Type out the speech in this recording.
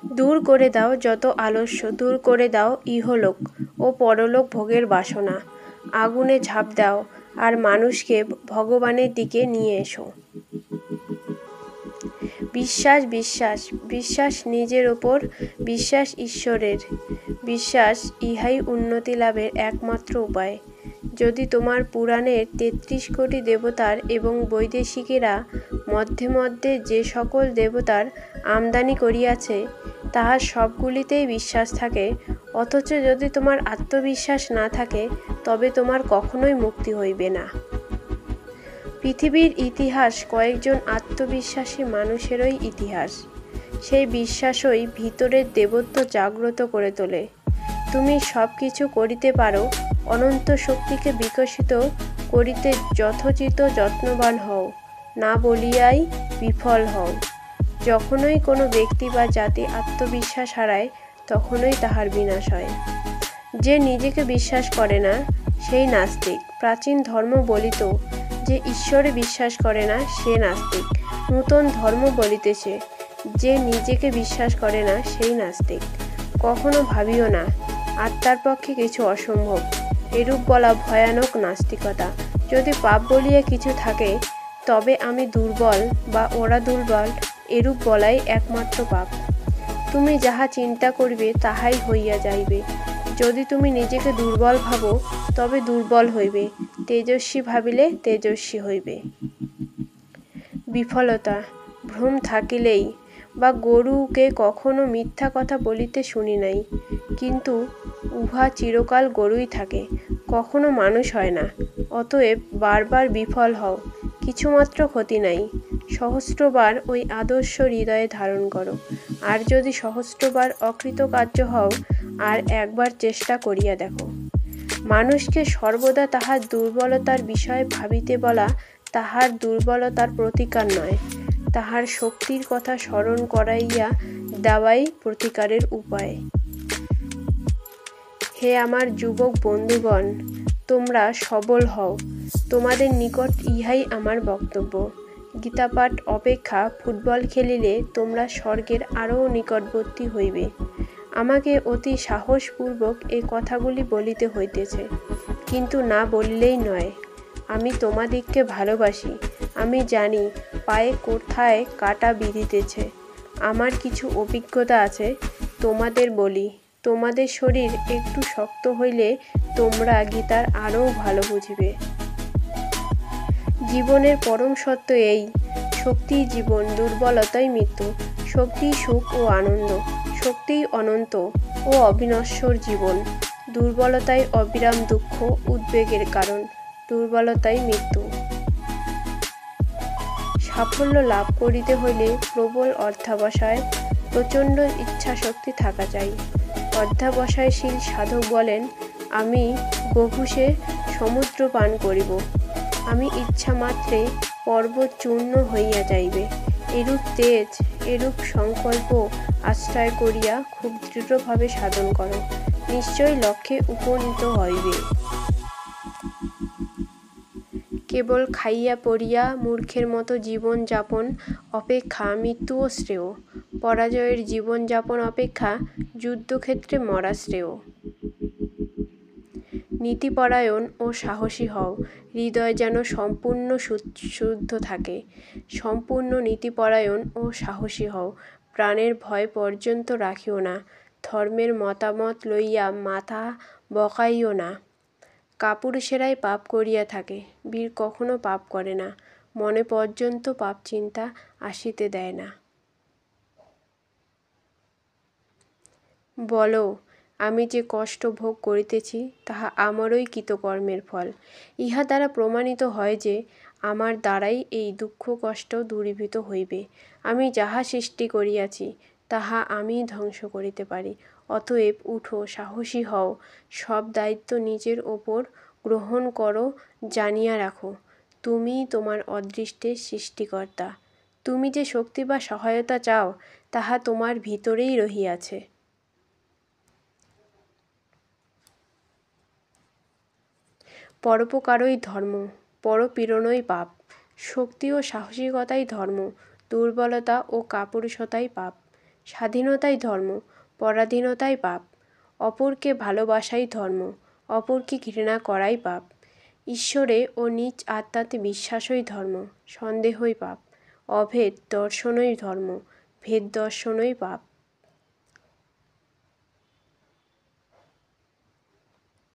দূর করে দাও যত আলস্য, দূর করে দাও ইহলোক ও পরলোক ভোগের বাসনা। আগুনে ঝাঁপ দাও আর মানুষকে ভগবানের দিকে নিয়ে এসো। বিশ্বাস, বিশ্বাস, বিশ্বাস নিজের ওপর, বিশ্বাস ঈশ্বরের, বিশ্বাস ইহাই উন্নতি লাভের একমাত্র উপায়। যদি তোমার পুরাণের ৩৩ কোটি দেবতার এবং বৈদেশিকেরা মধ্যে মধ্যে যে সকল দেবতার আমদানি করিয়াছে তাহার সবগুলিতেই বিশ্বাস থাকে, অথচ যদি তোমার আত্মবিশ্বাস না থাকে তবে তোমার কখনোই মুক্তি হইবে না। পৃথিবীর ইতিহাস কয়েকজন আত্মবিশ্বাসী মানুষেরই ইতিহাস। সেই বিশ্বাসই ভিতরের দেবত্ব জাগ্রত করে তোলে। তুমি সব কিছু করিতে পারো, অনন্ত শক্তিকে বিকশিত করিতে যথোচিত যত্নবান হও, না বলিয়াই বিফল হও। যখনই কোনো ব্যক্তি বা জাতি আত্মবিশ্বাস হারায় তখনই তাহার বিনাশ হয়। যে নিজেকে বিশ্বাস করে না সেই নাস্তিক। প্রাচীন ধর্ম বলিত যে ঈশ্বরে বিশ্বাস করে না সে নাস্তিক। নূতন ধর্ম বলিতেছে যে নিজেকে বিশ্বাস করে না সেই নাস্তিক। কখনো ভাবিও না আত্মার পক্ষে কিছু অসম্ভব, এরূপ বলা ভয়ানক নাস্তিকতা। যদি পাপ বলিয়া কিছু থাকে তবে আমি দুর্বল বা ওরা দুর্বল এরূপ বলাই একমাত্র পাপ। তুমি যাহা চিন্তা করিবে তাহাই হইয়া যাইবে। যদি তুমি নিজেকে দুর্বল ভাবো তবে দুর্বল হইবে, তেজস্বী ভাবিলে তেজস্বী হইবে। বিফলতা, ভ্রম থাকিলেই বা গরুকে কখনো মিথ্যা কথা বলিতে শুনি নাই, কিন্তু উহা চিরকাল গরুই থাকে, কখনো মানুষ হয় না। অতএব বারবার বিফল হও, কিছুমাত্র ক্ষতি নাই। সহস্রবার ওই আদর্শ হৃদয়ে ধারণ করো। আর যদি সহস্রবার অকৃতকার্য হও আর একবার চেষ্টা করিয়া দেখো। মানুষকে সর্বদা তাহার দুর্বলতার বিষয়ে ভাবিতে বলা তাহার দুর্বলতার প্রতিকার নয়, তাহার শক্তির কথা স্মরণ করাইয়া দেওয়াই প্রতিকারের উপায়। হে আমার যুবক বন্ধুগণ, তোমরা সবল হও, তোমাদের নিকট ইহাই আমার বক্তব্য। গীতাপাঠ অপেক্ষা ফুটবল খেলিলে তোমরা স্বর্গের আরও নিকটবর্তী হইবে। আমাকে অতি সাহসপূর্বক এই কথাগুলি বলিতে হইতেছে, কিন্তু না বলিলেই নয়। আমি তোমাদিগকে ভালোবাসি, আমি জানি পায়ে কোথায় কাঁটা বিঁধিতেছে। আমার কিছু অভিজ্ঞতা আছে, তোমাদের বলি। তোমাদের শরীর একটু শক্ত হইলে তোমরা গীতার আরও ভালো বুঝিবে। জীবনের পরম সত্য এই, শক্তিই জীবন, দুর্বলতাই মৃত্যু। শক্তিই সুখ ও আনন্দ, শক্তিই অনন্ত ও অবিনশ্বর জীবন। দুর্বলতাই অবিরাম দুঃখ উদ্বেগের কারণ, দুর্বলতাই মৃত্যু। সাফল্য লাভ করিতে হইলে প্রবল অধ্যবসায়, প্রচণ্ড ইচ্ছাশক্তি থাকা চাই। অধ্যবসায়শীল সাধক বলেন, আমি গভূষে সমুদ্র পান করিব, আমি ইচ্ছা মাত্রে পর্বত চূর্ণ হইয়া যাইবে। এরূপ তেজ, এরূপ সংকল্প আশ্রয় করিয়া খুব দৃঢ়ভাবে সাধন করো, নিশ্চয় লক্ষ্যে উপনীত হইবে। কেবল খাইয়া পড়িয়া মূর্খের মতো জীবন যাপন অপেক্ষা মৃত্যুও শ্রেয়। পরাজয়ের জীবন যাপন অপেক্ষা যুদ্ধক্ষেত্রে মরা শ্রেয়। নীতিপরায়ণ ও সাহসী হও, হৃদয় যেন সম্পূর্ণ শুদ্ধ থাকে। সম্পূর্ণ নীতিপরায়ণ ও সাহসী হও, প্রাণের ভয় পর্যন্ত রাখিও না। ধর্মের মতামত লইয়া মাথা বকাইও না। কাপুরুষেরাই পাপ করিয়া থাকে, বীর কখনো পাপ করে না, মনে পর্যন্ত পাপ চিন্তা আসিতে দেয় না। বলো, আমি যে কষ্ট ভোগ করিতেছি তাহা আমারই কৃতকর্মের ফল। ইহা দ্বারা প্রমাণিত হয় যে আমার দ্বারাই এই দুঃখ কষ্ট দূরীভূত হইবে। আমি যাহা সৃষ্টি করিয়াছি তাহা আমিই ধ্বংস করিতে পারি। অতএব উঠো, সাহসী হও, সব দায়িত্ব নিজের ওপর গ্রহণ করো। জানিয়া রাখো, তুমিই তোমার অদৃষ্টের সৃষ্টিকর্তা। তুমি যে শক্তি বা সহায়তা চাও তাহা তোমার ভিতরেই রহিয়াছে। পরোপকারই ধর্ম, পরপীড়নই পাপ। শক্তি ও সাহসিকতাই ধর্ম, দুর্বলতা ও কাপুরুষতাই পাপ। স্বাধীনতাই ধর্ম, পরাধীনতাই পাপ। অপরকে ভালোবাসাই ধর্ম, অপরকে ঘৃণা করাই পাপ। ঈশ্বরে ও নিজ আত্মাতে বিশ্বাসই ধর্ম, সন্দেহই পাপ। অভেদ দর্শনই ধর্ম, ভেদ দর্শনই পাপ।